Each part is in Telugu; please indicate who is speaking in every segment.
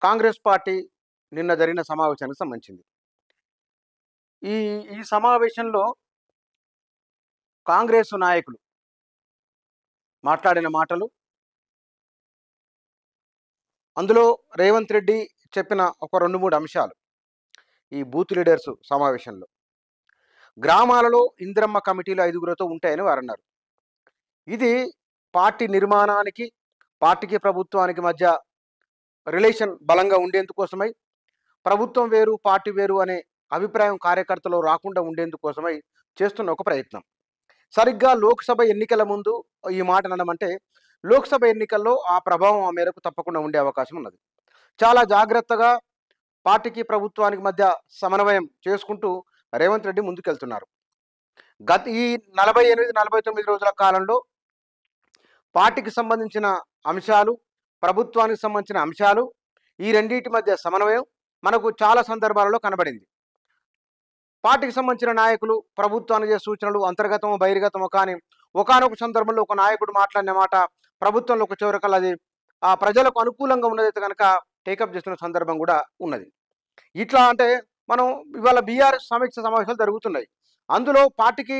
Speaker 1: కాంగ్రెస్ పార్టీ నిన్న జరిగిన సమావేశానికి సంబంధించింది. ఈ ఈ సమావేశంలో కాంగ్రెస్ నాయకులు మాట్లాడిన మాటలు, అందులో రేవంత్ రెడ్డి చెప్పిన ఒక 2, 3 అంశాలు ఈ బూత్ లీడర్స్ సమావేశంలో. గ్రామాలలో ఇందిరమ్మ కమిటీలు 5గురితో ఉంటాయని వారన్నారు. ఇది పార్టీ నిర్మాణానికి, పార్టీకి ప్రభుత్వానికి మధ్య రిలేషన్ బలంగా ఉండేందుకోసమై, ప్రభుత్వం వేరు, పార్టీ వేరు అనే అభిప్రాయం కార్యకర్తలో రాకుండా ఉండేందుకోసమై చేస్తున్న ఒక ప్రయత్నం. సరిగ్గా లోక్సభ ఎన్నికల ముందు ఈ మాట అనడమంటే, లోక్సభ ఎన్నికల్లో ఆ ప్రభావం ఆ మేరకు తప్పకుండా ఉండే అవకాశం ఉన్నది. చాలా జాగ్రత్తగా పార్టీకి, ప్రభుత్వానికి మధ్య సమన్వయం చేసుకుంటూ రేవంత్ రెడ్డి ముందుకెళ్తున్నారు. ఈ 48, 49 రోజుల కాలంలో పార్టీకి సంబంధించిన అంశాలు, ప్రభుత్వానికి సంబంధించిన అంశాలు, ఈ రెండింటి మధ్య సమన్వయం మనకు చాలా సందర్భాలలో కనబడింది. పార్టీకి సంబంధించిన నాయకులు ప్రభుత్వానికి చేసే సూచనలు అంతర్గతమో బహిర్గతమో కానీ, ఒకానొక సందర్భంలో ఒక నాయకుడు మాట్లాడిన మాట ప్రభుత్వంలో ఒక చివరికల్లా అది ఆ ప్రజలకు అనుకూలంగా ఉన్నదైతే కనుక టేకప్ చేస్తున్న సందర్భం కూడా ఉన్నది. ఇట్లా అంటే మనం ఇవాళ బీఆర్ఎస్ సమీక్ష సమావేశాలు జరుగుతున్నాయి. అందులో పార్టీకి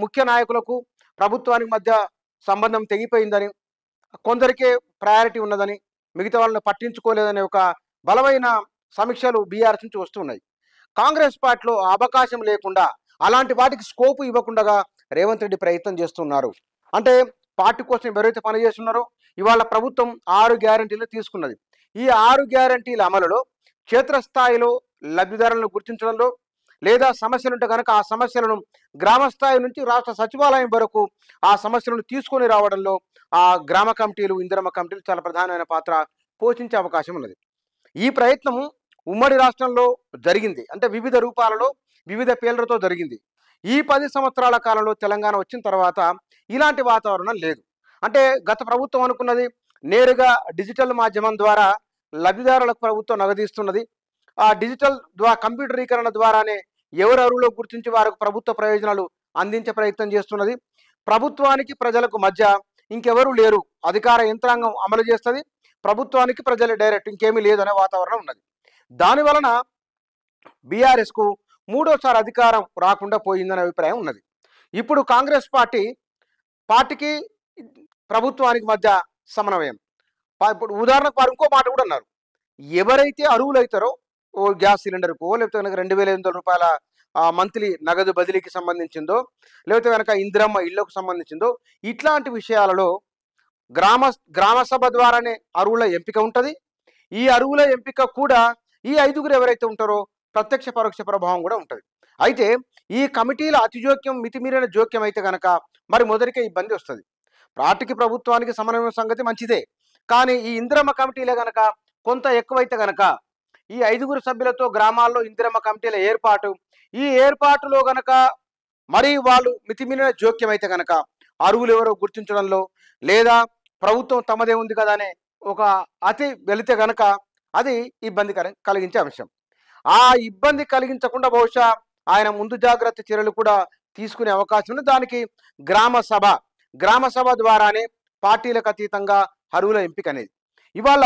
Speaker 1: ముఖ్య నాయకులకు ప్రభుత్వానికి మధ్య సంబంధం తెగిపోయిందని, కొందరికే ప్రయారిటీ ఉన్నదని, మిగతా వాళ్ళని పట్టించుకోలేదనే ఒక బలమైన సమీక్షలు బీఆర్ఎస్ నుంచి వస్తున్నాయి. కాంగ్రెస్ పార్టీలో అవకాశం లేకుండా, అలాంటి వాటికి స్కోప్ ఇవ్వకుండా రేవంత్ రెడ్డి ప్రయత్నం చేస్తున్నారు. అంటే పార్టీ కోసం ఎవరైతే పనిచేస్తున్నారో, ఇవాళ ప్రభుత్వం 6 గ్యారంటీలు తీసుకున్నది. ఈ 6 గ్యారంటీల అమలులో క్షేత్రస్థాయిలో లబ్ధిదారులను గుర్తించడంలో, లేదా సమస్యలుంటే కనుక ఆ సమస్యలను గ్రామ స్థాయి నుంచి రాష్ట్ర సచివాలయం వరకు ఆ సమస్యలను తీసుకొని రావడంలో ఆ గ్రామ కమిటీలు, ఇందిరమ్మ కమిటీలు చాలా ప్రధానమైన పాత్ర పోషించే అవకాశం ఉన్నది. ఈ ప్రయత్నం ఉమ్మడి రాష్ట్రంలో జరిగింది. అంటే వివిధ రూపాలలో, వివిధ పేర్లతో జరిగింది. ఈ 10 సంవత్సరాల కాలంలో తెలంగాణ వచ్చిన తర్వాత ఇలాంటి వాతావరణం లేదు. అంటే గత ప్రభుత్వం అనుకున్నది నేరుగా డిజిటల్ మాధ్యమం ద్వారా లబ్ధిదారులకు ప్రభుత్వం నగదీస్తున్నది. ఆ డిజిటల్ కంప్యూటరీకరణ ద్వారానే ఎవరు అరువులో గుర్తించి వారికి ప్రభుత్వ ప్రయోజనాలు అందించే ప్రయత్నం చేస్తున్నది. ప్రభుత్వానికి ప్రజలకు మధ్య ఇంకెవరూ లేరు, అధికార యంత్రాంగం అమలు చేస్తుంది, ప్రభుత్వానికి ప్రజలు డైరెక్ట్, ఇంకేమీ లేదు అనే వాతావరణం ఉన్నది. దాని వలన బీఆర్ఎస్కు 3వ సారి అధికారం రాకుండా పోయిందనే అభిప్రాయం ఉన్నది. ఇప్పుడు కాంగ్రెస్ పార్టీకి ప్రభుత్వానికి మధ్య సమన్వయం. ఇప్పుడు ఉదాహరణకు వారు ఇంకో మాట కూడా అన్నారు. ఎవరైతే అర్హులైతారో ఓ గ్యాస్ సిలిండర్కో, లేకపోతే కనుక 2800 రూపాయల మంత్లీ నగదు బదిలీకి సంబంధించిందో, లేకపోతే కనుక ఇందిరమ్మ ఇళ్లకు సంబంధించిందో, ఇట్లాంటి విషయాలలో గ్రామ సభ ద్వారానే అర్హుల ఎంపిక ఉంటుంది. ఈ అర్హుల ఎంపిక కూడా ఈ 5గురు ఎవరైతే ఉంటారో ప్రత్యక్ష పరోక్ష ప్రభావం కూడా ఉంటుంది. అయితే ఈ కమిటీల అతిజోక్యం, మితిమీరిన జోక్యం అయితే కనుక మరి మొదటికే ఇబ్బంది వస్తుంది. పార్టీకి ప్రభుత్వానికి సమన్వయం సంగతి మంచిదే, కానీ ఈ ఇందిరమ్మ కమిటీలే కనుక కొంత ఎక్కువైతే కనుక ఈ 5గురు సభ్యులతో గ్రామాల్లో ఇందిరమ్మ కమిటీల ఏర్పాటు, ఈ ఏర్పాటులో గనక మరి వాళ్ళు మితిమీరిన జోక్యం అయితే కనుక అర్హులు ఎవరో గుర్తించడంలో, లేదా ప్రభుత్వం తమదే ఉంది కదా అనే ఒక అతి వెళితే గనక అది ఇబ్బంది కలిగించే అంశం. ఆ ఇబ్బంది కలిగించకుండా బహుశా ఆయన ముందు జాగ్రత్త చర్యలు కూడా తీసుకునే అవకాశం ఉంది. దానికి గ్రామ సభ ద్వారానే పార్టీలకు అతీతంగా అర్హుల ఎంపిక అనేది. ఇవాళ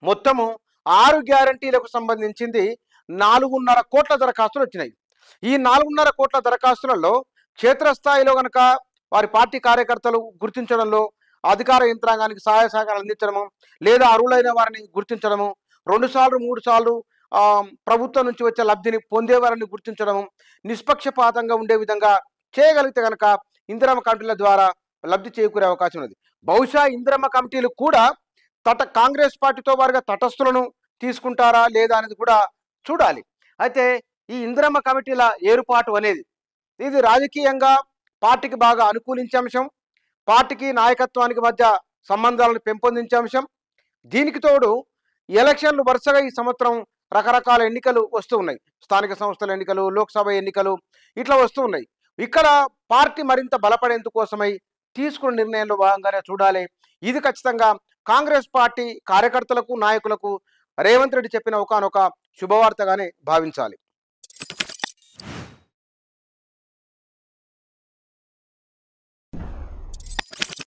Speaker 1: మొత్తము 6 గ్యారంటీలకు సంబంధించింది 4.5 కోట్ల దరఖాస్తులు వచ్చినాయి. ఈ 4.5 కోట్ల దరఖాస్తులలో క్షేత్రస్థాయిలో కనుక వారి పార్టీ కార్యకర్తలు గుర్తించడంలో, అధికార యంత్రాంగానికి సహాయ సహకారాలు అందించడము, లేదా అర్హులైన వారిని గుర్తించడము, 2 సార్లు 3 సార్లు ప్రభుత్వం నుంచి వచ్చే లబ్ధిని పొందేవారిని గుర్తించడము, నిష్పక్షపాతంగా ఉండే విధంగా చేయగలిగితే కనుక ఇందిరమ్మ కమిటీల ద్వారా లబ్ధి చేకూరే అవకాశం ఉన్నది. బహుశా ఇందిరమ్మ కమిటీలు కూడా కాంగ్రెస్ పార్టీతో వారిగా తటస్థులను తీసుకుంటారా లేదా అనేది కూడా చూడాలి. అయితే ఈ ఇందిరమ్మ కమిటీల ఏర్పాటు అనేది ఇది రాజకీయంగా పార్టీకి బాగా అనుకూలించే అంశం, పార్టీకి నాయకత్వానికి మధ్య సంబంధాలను పెంపొందించే అంశం. దీనికి తోడు ఎలక్షన్లు వరుసగా ఈ సంవత్సరం రకరకాల ఎన్నికలు వస్తూ ఉన్నాయి. స్థానిక సంస్థల ఎన్నికలు, లోక్సభ ఎన్నికలు ఇట్లా వస్తూ ఉన్నాయి. ఇక్కడ పార్టీ మరింత బలపడేందుకోసమై తీసుకున్న నిర్ణయంలో భాగంగానే చూడాలి. ఇది ఖచ్చితంగా కాంగ్రెస్ పార్టీ కార్యకర్తలకు, నాయకులకు రేవంత్ రెడ్డి చెప్పిన ఒకానొక శుభవార్తగానే భావించాలి.